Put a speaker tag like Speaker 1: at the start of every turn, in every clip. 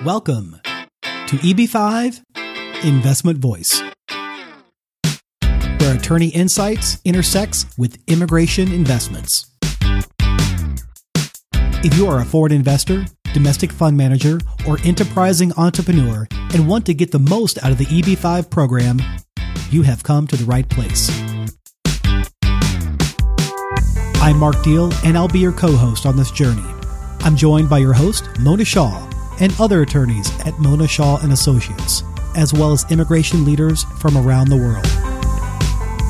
Speaker 1: Welcome to EB5 Investment Voice, where attorney insights intersects with immigration investments. If you are a foreign investor, domestic fund manager, or enterprising entrepreneur and want to get the most out of the EB5 program, you have come to the right place. I'm Mark Deal, and I'll be your co-host on this journey. I'm joined by your host, Mona Shaw, and other attorneys at Mona Shaw & Associates, as well as immigration leaders from around the world.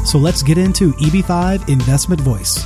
Speaker 1: So let's get into EB5 Investment Voice.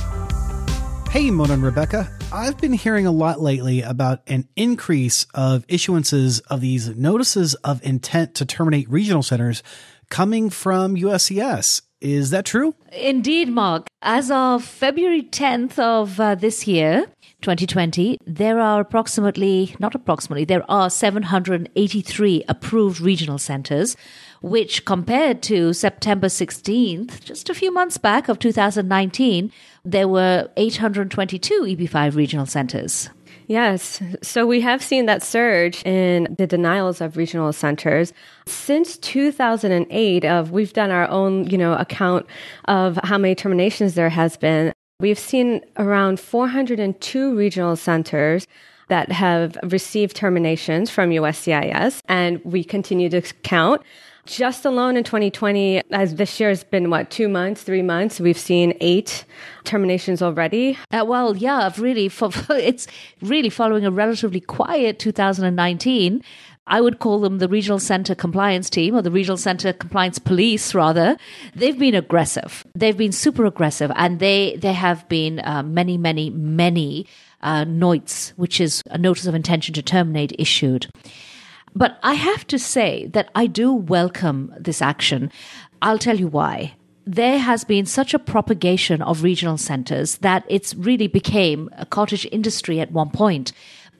Speaker 1: Hey, Mona and Rebecca. I've been hearing a lot lately about an increase of issuances of these notices of intent to terminate regional centers coming from USCIS. Is that true?
Speaker 2: Indeed, Mark. As of February 10th of this year, 2020, there are there are 783 approved regional centers, which compared to September 16th, just a few months back of 2019, there were 822 EB5 regional centers.
Speaker 3: Yes. So we have seen that surge in the denials of regional centers. Since 2008, we've done our own, account of how many terminations there has been. We've seen around 402 regional centers that have received terminations from USCIS, and we continue to count. Just alone in 2020, as this year has been, 3 months, we've seen 8 terminations already. It's really following a relatively quiet 2019.
Speaker 2: I would call them the Regional Center Compliance Team, or the Regional Center Compliance Police, rather. They've been aggressive. They've been super aggressive. And they have been many NOITs, which is a Notice of Intention to Terminate, issued. But I have to say that I do welcome this action. I'll tell you why. There has been such a propagation of regional centers that it's really became a cottage industry at one point.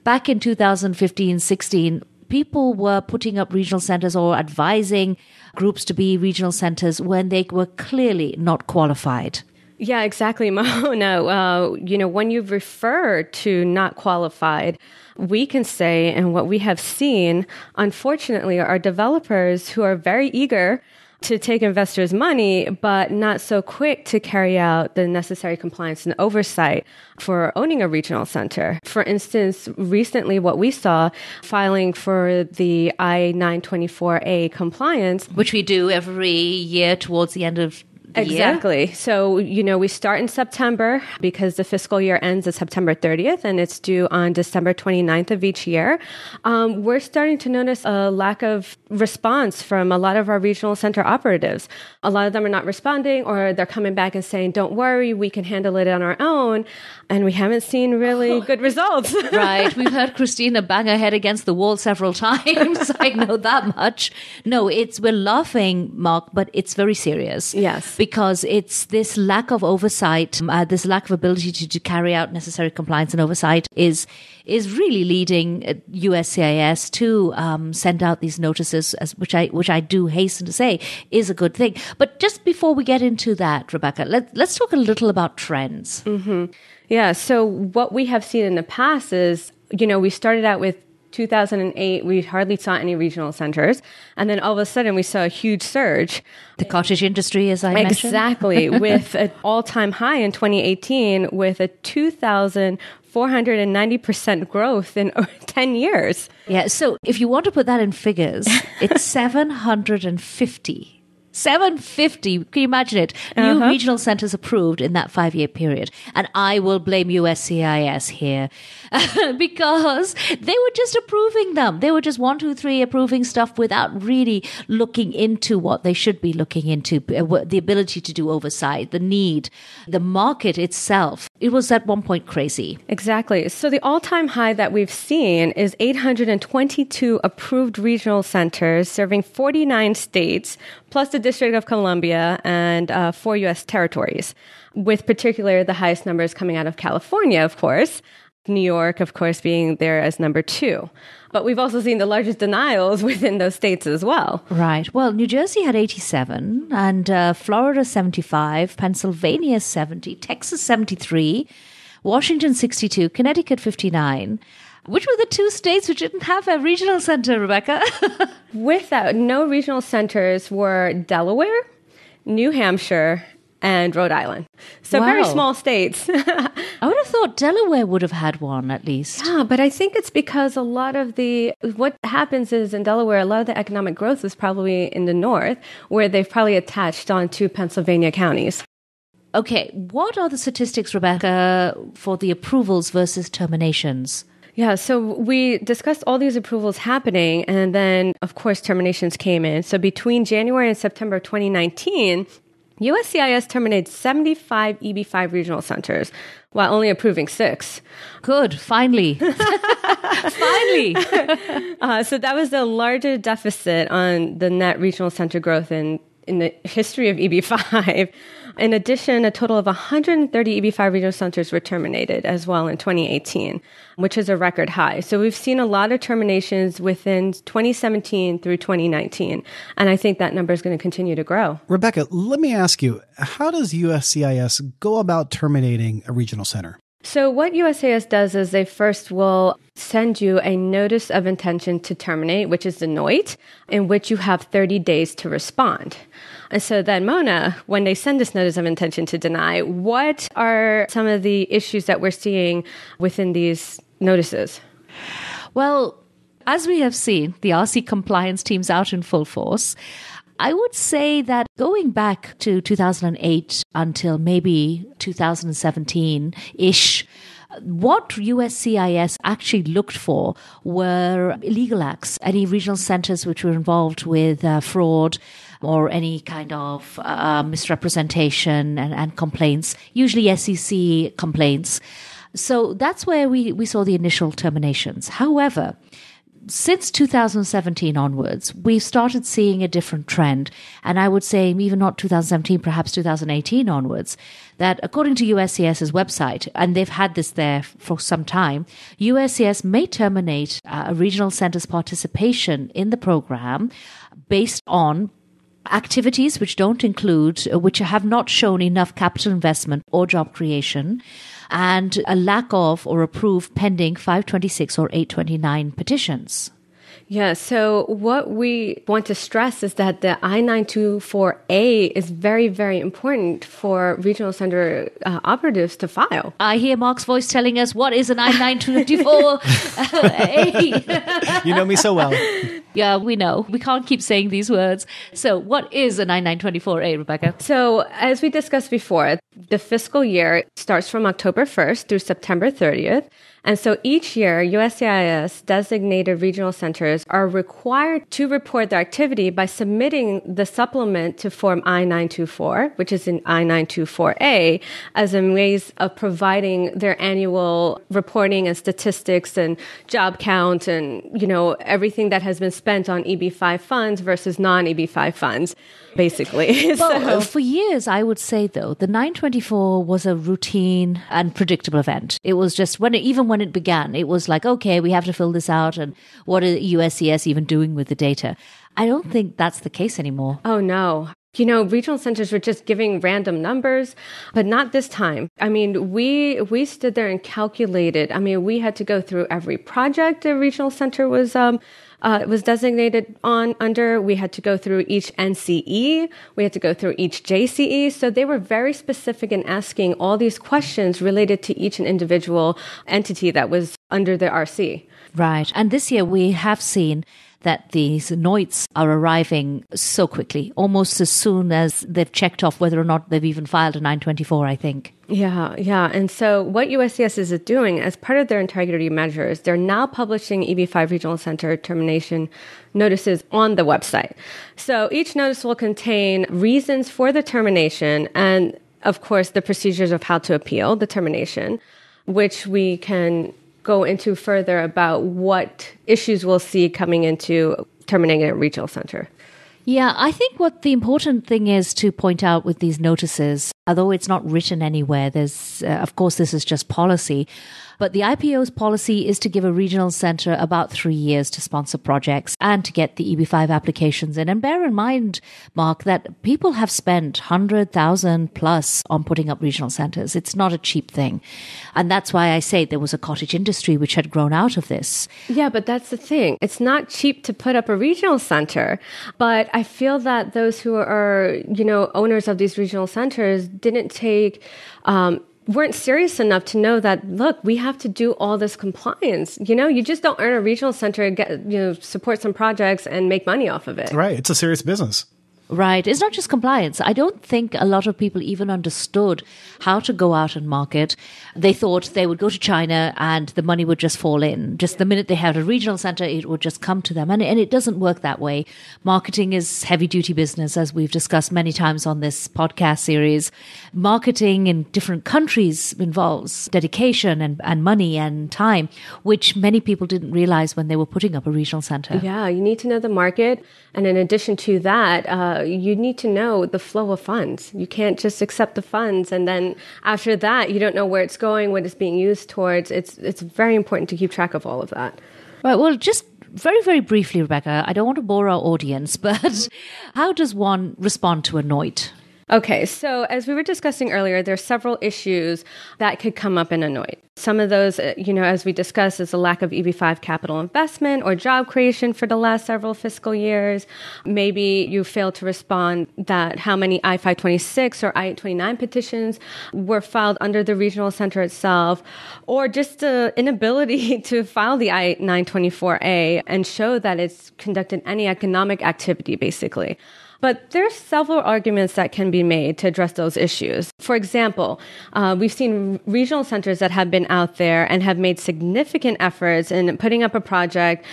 Speaker 2: Back in 2015-16, people were putting up regional centers or advising groups to be regional centers when they were clearly not qualified.
Speaker 3: Yeah, exactly, Mona. When you refer to not qualified, we can say, and what we have seen, unfortunately, are developers who are very eager to take investors' money, but not so quick to carry out the necessary compliance and oversight for owning a regional center. For instance, recently what we saw, filing for the I-924A compliance,
Speaker 2: which we do every year towards the end of
Speaker 3: Exactly.
Speaker 2: Year.
Speaker 3: So, we start in September because the fiscal year ends at September 30th and it's due on December 29th of each year. We're starting to notice a lack of response from a lot of our regional center operatives. A lot of them are not responding, or they're coming back and saying, don't worry, we can handle it on our own. And we haven't seen really good results.
Speaker 2: Right. We've heard Christina bang her head against the wall several times. I know that much. No, we're laughing, Mark, but it's very serious.
Speaker 3: Yes.
Speaker 2: Because it's this lack of oversight, this lack of ability to carry out necessary compliance and oversight is really leading USCIS to send out these notices, which I do hasten to say is a good thing. But just before we get into that, Rebecca, let's talk a little about trends.
Speaker 3: Mm-hmm. Yeah. So what we have seen in the past is, we started out with 2008, we hardly saw any regional centers. And then all of a sudden, we saw a huge surge.
Speaker 2: The cottage industry, as I mentioned.
Speaker 3: Exactly. With an all-time high in 2018, with a 2,490% growth in 10 years.
Speaker 2: Yeah. So if you want to put that in figures, it's 750. 750, can you imagine it? New regional centers approved in that 5-year period. And I will blame USCIS here because they were just approving them. They were just 1, 2, 3 approving stuff without really looking into what they should be looking into, the ability to do oversight, the need, the market itself. It was at one point crazy.
Speaker 3: Exactly. So the all-time high that we've seen is 822 approved regional centers serving 49 states, plus the District of Columbia and 4 U.S. territories, with particular the highest numbers coming out of California, of course, New York, of course, being there as number 2. But we've also seen the largest denials within those states as well.
Speaker 2: Right. Well, New Jersey had 87, and Florida 75, Pennsylvania 70, Texas 73, Washington 62, Connecticut 59, Which were the two states which didn't have a regional center, Rebecca?
Speaker 3: With that, no regional centers were Delaware, New Hampshire, and Rhode Island. So very small states.
Speaker 2: I would have thought Delaware would have had one at least.
Speaker 3: Yeah, but I think it's because a lot of what happens is in Delaware, a lot of the economic growth is probably in the north, where they've probably attached onto Pennsylvania counties.
Speaker 2: Okay, what are the statistics, Rebecca, for the approvals versus terminations?
Speaker 3: Yeah, so we discussed all these approvals happening, and then, of course, terminations came in. So between January and September 2019, USCIS terminated 75 EB5 regional centers while only approving 6.
Speaker 2: Good, finally. Finally.
Speaker 3: So that was the largest deficit on the net regional center growth in the history of EB5. In addition, a total of 130 EB5 regional centers were terminated as well in 2018, which is a record high. So we've seen a lot of terminations within 2017 through 2019, and I think that number is going to continue to grow.
Speaker 1: Rebecca, let me ask you, how does USCIS go about terminating a regional center?
Speaker 3: So what USCIS does is they first will send you a notice of intention to terminate, which is the NOIT, in which you have 30 days to respond. And so then, Mona, when they send this notice of intention to deny, what are some of the issues that we're seeing within these notices?
Speaker 2: Well, as we have seen, the RC compliance team's out in full force. I would say that going back to 2008 until maybe 2017-ish, what USCIS actually looked for were illegal acts, any regional centers which were involved with fraud or any kind of misrepresentation and complaints, usually SEC complaints. So that's where we saw the initial terminations. However, since 2017 onwards, we've started seeing a different trend. And I would say even not 2017, perhaps 2018 onwards, that according to USCIS's website, and they've had this there for some time, USCIS may terminate a regional center's participation in the program based on activities which don't include, which have not shown enough capital investment or job creation, and a lack of or approved pending 526 or 829 petitions.
Speaker 3: Yeah, so what we want to stress is that the I-924A is very, very important for regional center operatives to file.
Speaker 2: I hear Mark's voice telling us what is an I-924A.
Speaker 1: You know me so well.
Speaker 2: Yeah, we know. We can't keep saying these words. So what is an I-924A, Rebecca?
Speaker 3: So as we discussed before, the fiscal year starts from October 1st through September 30th. And so each year, USCIS designated regional centers are required to report their activity by submitting the supplement to Form I-924, which is in I-924A, as a ways of providing their annual reporting and statistics and job count and, everything that has been spent on EB5 funds versus non-EB5 funds, basically.
Speaker 2: Well, for years, I would say, though, the 924 was a routine and predictable event. It was just, even when it began, it was like, okay, we have to fill this out, and what is USCIS even doing with the data? I don't think that's the case anymore.
Speaker 3: Oh, no. Regional centers were just giving random numbers, but not this time. I mean, we stood there and calculated. I mean, we had to go through every project a regional center was designated under. We had to go through each NCE. We had to go through each JCE. So they were very specific in asking all these questions related to each individual entity that was under the RC.
Speaker 2: Right. And this year we have seen that these NOITs are arriving so quickly, almost as soon as they've checked off whether or not they've even filed a 924, I think.
Speaker 3: Yeah. And so what USCIS is doing as part of their integrity measures, they're now publishing EB5 Regional Center termination notices on the website. So each notice will contain reasons for the termination and, of course, the procedures of how to appeal the termination, which we can go into further about what issues we'll see coming into terminating a regional center.
Speaker 2: Yeah, I think what the important thing is to point out with these notices, although it's not written anywhere, there's, of course, this is just policy. But the IPO's policy is to give a regional center about 3 years to sponsor projects and to get the EB5 applications in. And bear in mind, Mark, that people have spent 100,000 plus on putting up regional centers. It's not a cheap thing. And that's why I say there was a cottage industry which had grown out of this.
Speaker 3: Yeah, but that's the thing. It's not cheap to put up a regional center. But I feel that those who are, owners of these regional centers didn't weren't serious enough to know that, look, we have to do all this compliance. You just don't earn a regional center, support some projects and make money off of it.
Speaker 1: Right. It's a serious business.
Speaker 2: Right. It's not just compliance. I don't think a lot of people even understood how to go out and market. They thought they would go to China and the money would just fall in. Just the minute they had a regional center, it would just come to them. And it doesn't work that way. Marketing is heavy duty business, as we've discussed many times on this podcast series. Marketing in different countries involves dedication and money and time, which many people didn't realize when they were putting up a regional center.
Speaker 3: Yeah, you need to know the market. And in addition to that, you need to know the flow of funds. You can't just accept the funds and then after that, you don't know where it's going, what it's being used towards. It's very important to keep track of all of that.
Speaker 2: Right. Well, just very, very briefly, Rebecca, I don't want to bore our audience, but how does one respond to a NOIT?
Speaker 3: Okay, so as we were discussing earlier, there are several issues that could come up in a NOIT. Some of those, as we discussed, is a lack of EB5 capital investment or job creation for the last several fiscal years. Maybe you failed to respond that how many I-526 or I-829 petitions were filed under the regional center itself, or just the inability to file the I-924A and show that it's conducted any economic activity, basically. But there's several arguments that can be made to address those issues. For example, we've seen regional centers that have been out there and have made significant efforts in putting up a project,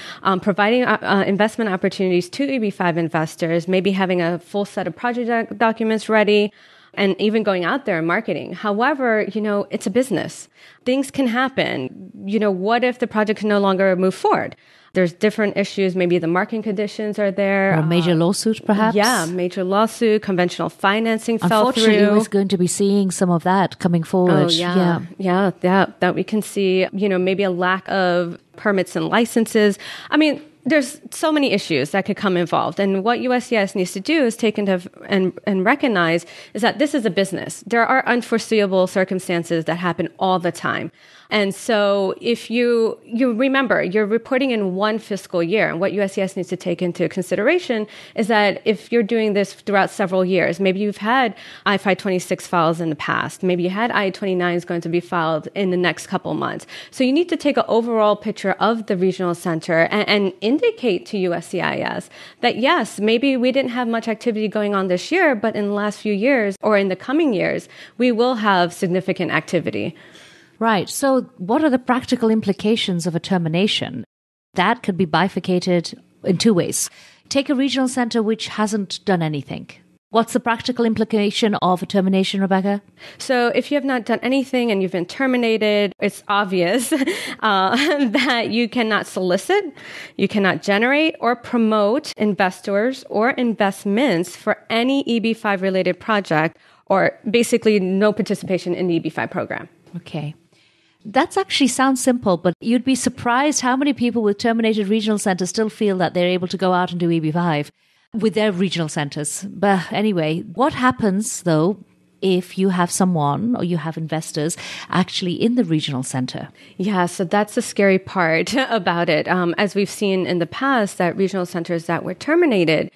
Speaker 3: providing investment opportunities to EB5 investors, maybe having a full set of project documents ready, and even going out there and marketing. However, it's a business. Things can happen. What if the project can no longer move forward? There's different issues. Maybe the marketing conditions are there.
Speaker 2: Or a major lawsuit, perhaps?
Speaker 3: Yeah, major lawsuit, conventional financing fell through.
Speaker 2: Unfortunately, we're going to be seeing some of that coming forward.
Speaker 3: Oh, yeah, that we can see, maybe a lack of permits and licenses. I mean, there's so many issues that could come involved. And what USCIS needs to do is take into and recognize is that this is a business. There are unforeseeable circumstances that happen all the time. And so if you remember, you're reporting in one fiscal year, and what USCIS needs to take into consideration is that if you're doing this throughout several years, maybe you've had I-526 files in the past, maybe you had I-29s going to be filed in the next couple of months. So you need to take an overall picture of the regional center and indicate to USCIS that yes, maybe we didn't have much activity going on this year, but in the last few years or in the coming years, we will have significant activity.
Speaker 2: Right. So what are the practical implications of a termination? That could be bifurcated in two ways. Take a regional center which hasn't done anything. What's the practical implication of a termination, Rebecca?
Speaker 3: So if you have not done anything and you've been terminated, it's obvious that you cannot solicit, you cannot generate or promote investors or investments for any EB5 related project, or basically no participation in the EB5 program.
Speaker 2: Okay. That actually sounds simple, but you'd be surprised how many people with terminated regional centers still feel that they're able to go out and do EB5 with their regional centers. But anyway, what happens, though, if you have someone or you have investors actually in the regional center?
Speaker 3: Yeah, so that's the scary part about it. As we've seen in the past, that regional centers that were terminated,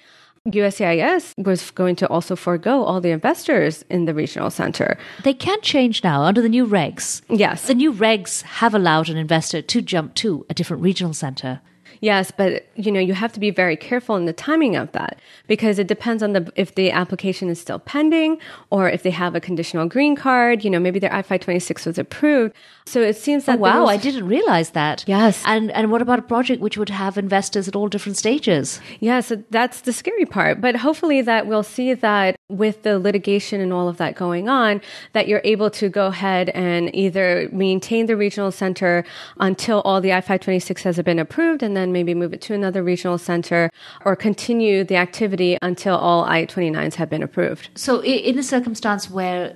Speaker 3: USCIS was going to also forego all the investors in the regional center.
Speaker 2: They can change now under the new regs.
Speaker 3: Yes.
Speaker 2: The new regs have allowed an investor to jump to a different regional center.
Speaker 3: Yes, but you have to be very careful in the timing of that, because it depends on if the application is still pending or if they have a conditional green card. Maybe their I-526 was approved. So it seems that
Speaker 2: I didn't realize that.
Speaker 3: Yes.
Speaker 2: And what about a project which would have investors at all different stages?
Speaker 3: Yeah, so that's the scary part. But hopefully that we'll see that with the litigation and all of that going on, that you're able to go ahead and either maintain the regional center until all the I-526 has been approved, and then then maybe move it to another regional center or continue the activity until all I-29s have been approved.
Speaker 2: So in a circumstance where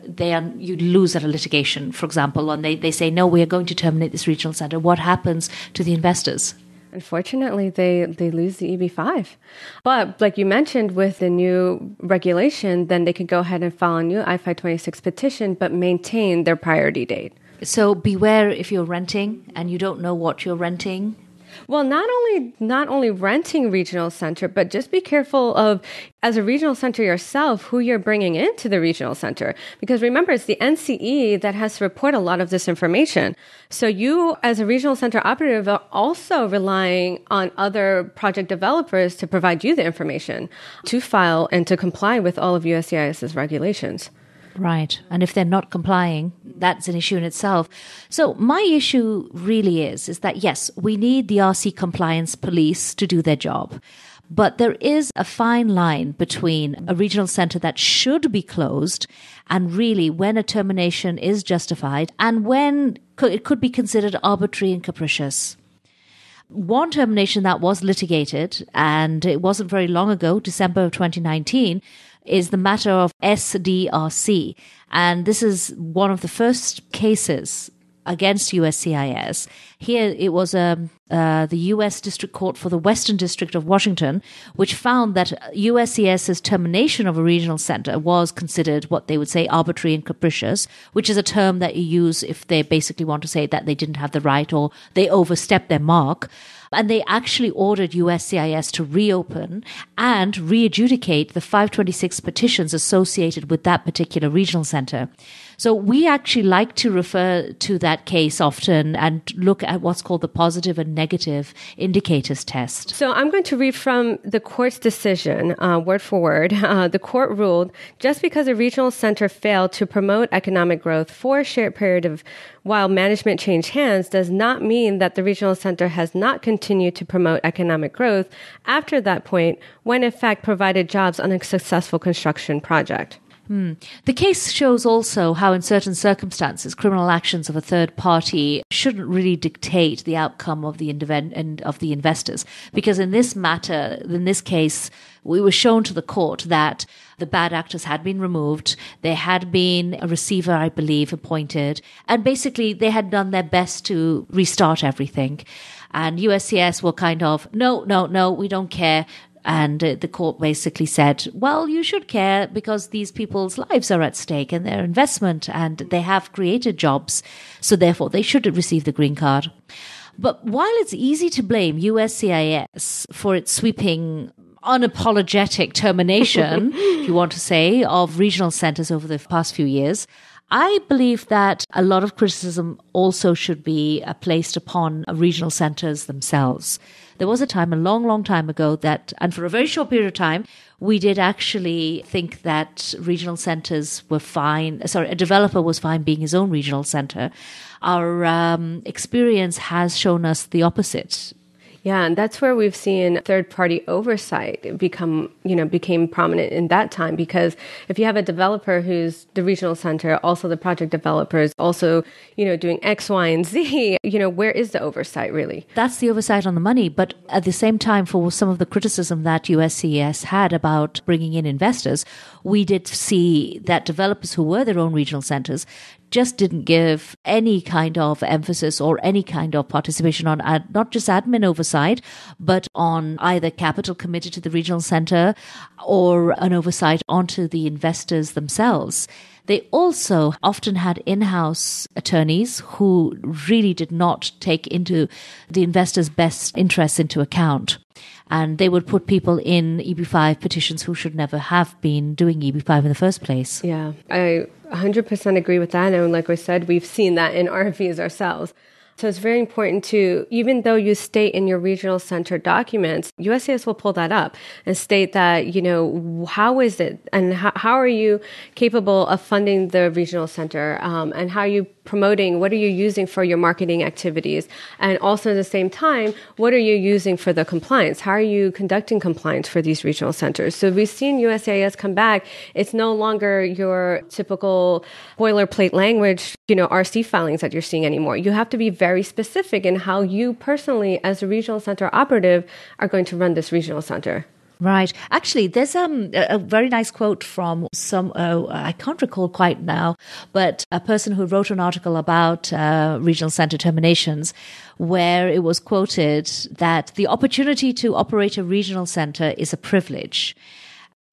Speaker 2: you lose at a litigation, for example, and they say, no, we are going to terminate this regional center, what happens to the investors?
Speaker 3: Unfortunately, they lose the EB-5. But like you mentioned, with the new regulation, then they can go ahead and file a new I-526 petition, but maintain their priority date.
Speaker 2: So beware if you're renting and you don't know what you're renting.
Speaker 3: Well, not only renting regional center, but just be careful of, as a regional center yourself, who you're bringing into the regional center. Because remember, it's the NCE that has to report a lot of this information. So you, as a regional center operative, are also relying on other project developers to provide you the information to file and to comply with all of USCIS's regulations.
Speaker 2: Right. And if they're not complying, that's an issue in itself. So my issue really is that, yes, we need the RC compliance police to do their job. But there is a fine line between a regional center that should be closed and really when a termination is justified and when it could be considered arbitrary and capricious. One termination that was litigated, and it wasn't very long ago, December of 2019, is the matter of SDRC. And this is one of the first cases against USCIS. Here it was the U.S. District Court for the Western District of Washington, which found that USCIS's termination of a regional center was considered what they would say arbitrary and capricious, which is a term that you use if they basically want to say that they didn't have the right or they overstepped their mark. And they actually ordered USCIS to reopen and re-adjudicate the 526 petitions associated with that particular regional center. So we actually like to refer to that case often and look at what's called the positive and negative indicators test.
Speaker 3: So I'm going to read from the court's decision, word for word. The court ruled, just because a regional center failed to promote economic growth for a shared period of while management changed hands does not mean that the regional center has not continued to promote economic growth after that point, when in fact provided jobs on a successful construction project.
Speaker 2: The case shows also how in certain circumstances, criminal actions of a third party shouldn't really dictate the outcome of the investors. Because in this matter, in this case, we were shown to the court that the bad actors had been removed. There had been a receiver, I believe, appointed. And basically, they had done their best to restart everything. And USCIS were kind of, no, we don't care. And the court basically said, well, you should care because these people's lives are at stake and their investment and they have created jobs. So therefore, they should receive the green card. But while it's easy to blame USCIS for its sweeping unapologetic termination, if you want to say, of regional centers over the past few years, I believe that a lot of criticism also should be placed upon regional centers themselves. There was a time, a long, long time ago that, and for a very short period of time, we did actually think that regional centers were fine. A developer was fine being his own regional center. Our experience has shown us the opposite.
Speaker 3: Yeah, and that's where we've seen third-party oversight became prominent in that time, because if you have a developer who's the regional center, also the project developers, also, doing X, Y, and Z, where is the oversight really?
Speaker 2: That's the oversight on the money. But at the same time, for some of the criticism that USCIS had about bringing in investors, we did see that developers who were their own regional centers just didn't give any kind of emphasis or any kind of participation on not just admin oversight, but on either capital committed to the regional center or an oversight onto the investors themselves. They also often had in-house attorneys who really did not take into the investors' best interests into account. And they would put people in EB-5 petitions who should never have been doing EB-5 in the first place.
Speaker 3: Yeah, I 100% agree with that. And like I said, we've seen that in RFEs ourselves. So it's very important to, even though you state in your regional center documents, USCIS will pull that up and state that, how is it and how are you capable of funding the regional center and how are you promoting, what are you using for your marketing activities? And also at the same time, what are you using for the compliance? How are you conducting compliance for these regional centers? So we've seen USCIS come back. It's no longer your typical boilerplate language, RC filings that you're seeing anymore. You have to be very specific in how you personally, as a regional center operative, are going to run this regional center.
Speaker 2: Right. Actually, there's a very nice quote from I can't recall quite now, but a person who wrote an article about regional center terminations, where it was quoted that the opportunity to operate a regional center is a privilege.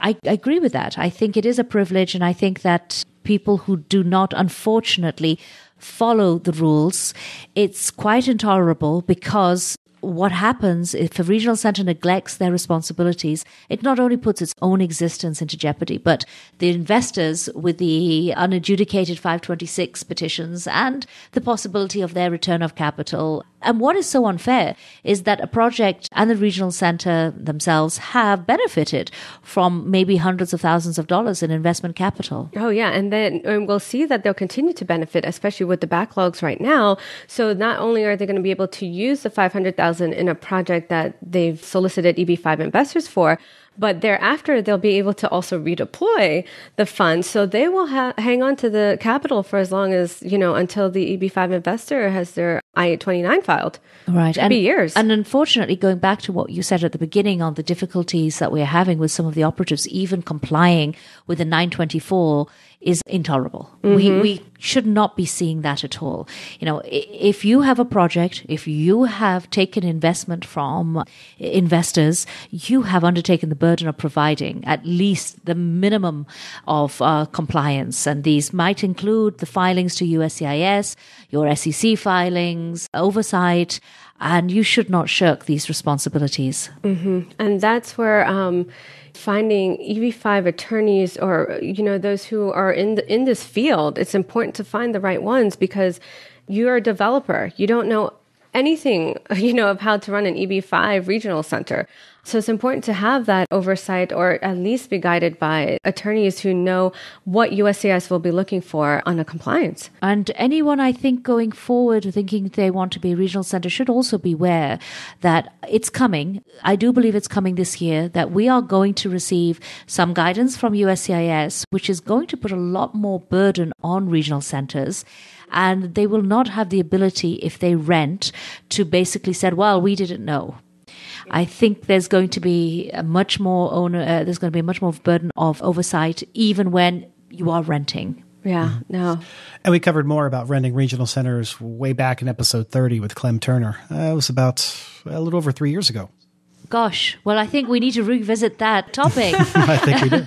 Speaker 2: I agree with that. I think it is a privilege, and I think that people who do not, unfortunately, follow the rules, it's quite intolerable, because what happens if a regional center neglects their responsibilities, it not only puts its own existence into jeopardy, but the investors with the unadjudicated 526 petitions and the possibility of their return of capital. And what is so unfair is that a project and the regional center themselves have benefited from maybe hundreds of thousands of dollars in investment capital.
Speaker 3: Oh, yeah. And then we'll see that they'll continue to benefit, especially with the backlogs right now. So not only are they going to be able to use the $500,000 in a project that they've solicited EB5 investors for, but thereafter, they'll be able to also redeploy the funds. So they will hang on to the capital for as long as, until the EB5 investor has their I-829 filed.
Speaker 2: Right.
Speaker 3: It could be years.
Speaker 2: And unfortunately, going back to what you said at the beginning on the difficulties that we're having with some of the operatives, even complying with the 924 is intolerable. Mm-hmm. We should not be seeing that at all. If you have a project, if you have taken investment from investors, you have undertaken the burden of providing at least the minimum of compliance. And these might include the filings to USCIS, your SEC filings, oversight, and you should not shirk these responsibilities.
Speaker 3: Mm-hmm. And that's where finding EB5 attorneys or, those who are in this field, it's important to find the right ones, because you're a developer. You don't know anything, of how to run an EB5 regional center. So it's important to have that oversight, or at least be guided by attorneys who know what USCIS will be looking for on a compliance.
Speaker 2: And anyone, I think, going forward thinking they want to be a regional center should also be aware that it's coming. I do believe it's coming this year, that we are going to receive some guidance from USCIS, which is going to put a lot more burden on regional centers. And they will not have the ability, if they rent, to basically say, well, we didn't know. I think there's going to be a much more burden of oversight, even when you are renting.
Speaker 3: Yeah, no.
Speaker 1: And we covered more about renting regional centers way back in episode 30 with Clem Turner. It was about a little over 3 years ago.
Speaker 2: Gosh, well, I think we need to revisit that topic.
Speaker 1: I think we do.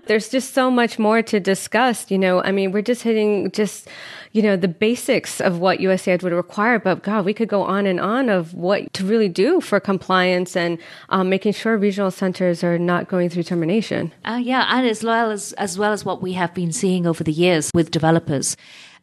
Speaker 3: There's just so much more to discuss. We're just hitting the basics of what USCIS would require. But God, we could go on and on of what to really do for compliance and making sure regional centers are not going through termination.
Speaker 2: Yeah, and as well as what we have been seeing over the years with developers.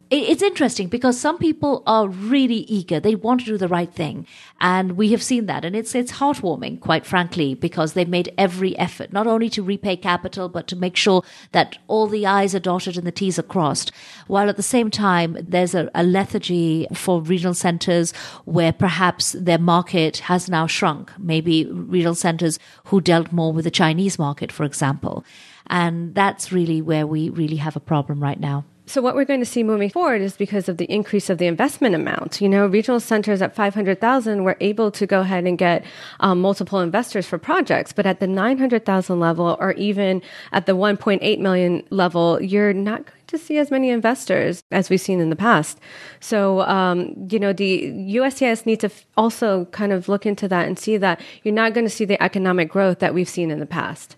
Speaker 2: It's interesting because some people are really eager. They want to do the right thing. And we have seen that. And it's heartwarming, quite frankly, because they've made every effort, not only to repay capital, but to make sure that all the I's are dotted and the T's are crossed. While at the same time, there's a lethargy for regional centers where perhaps their market has now shrunk. Maybe regional centers who dealt more with the Chinese market, for example. And that's really where we really have a problem right now.
Speaker 3: So what we're going to see moving forward is because of the increase of the investment amount. Regional centers at $500,000 were able to go ahead and get multiple investors for projects. But at the $900,000 level, or even at the $1.8 million level, you're not going to see as many investors as we've seen in the past. So, the USCIS needs to also kind of look into that and see that you're not going to see the economic growth that we've seen in the past.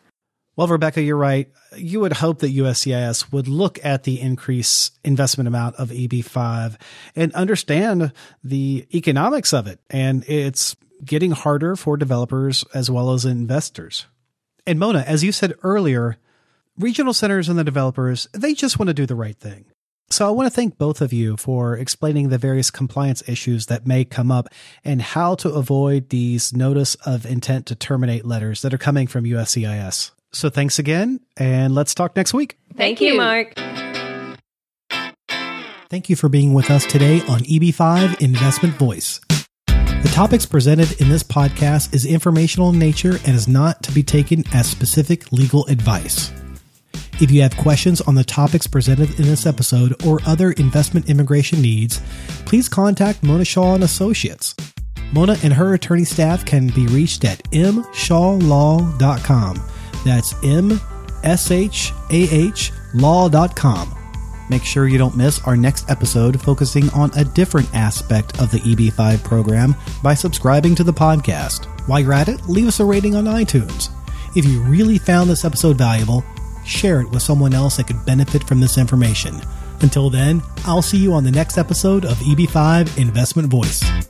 Speaker 1: Well, Rebecca, you're right. You would hope that USCIS would look at the increased investment amount of EB5 and understand the economics of it. And it's getting harder for developers as well as investors. And Mona, as you said earlier, regional centers and the developers, they just want to do the right thing. So I want to thank both of you for explaining the various compliance issues that may come up and how to avoid these notice of intent to terminate letters that are coming from USCIS. So thanks again, and let's talk next week.
Speaker 3: Thank you, Mark.
Speaker 1: Thank you for being with us today on EB5 Investment Voice. The topics presented in this podcast is informational in nature and is not to be taken as specific legal advice. If you have questions on the topics presented in this episode or other investment immigration needs, please contact Mona Shaw and Associates. Mona and her attorney staff can be reached at mshawlaw.com. That's MSHAH law.com. Make sure you don't miss our next episode focusing on a different aspect of the EB-5 program by subscribing to the podcast. While you're at it, leave us a rating on iTunes. If you really found this episode valuable, share it with someone else that could benefit from this information. Until then, I'll see you on the next episode of EB-5 Investment Voice.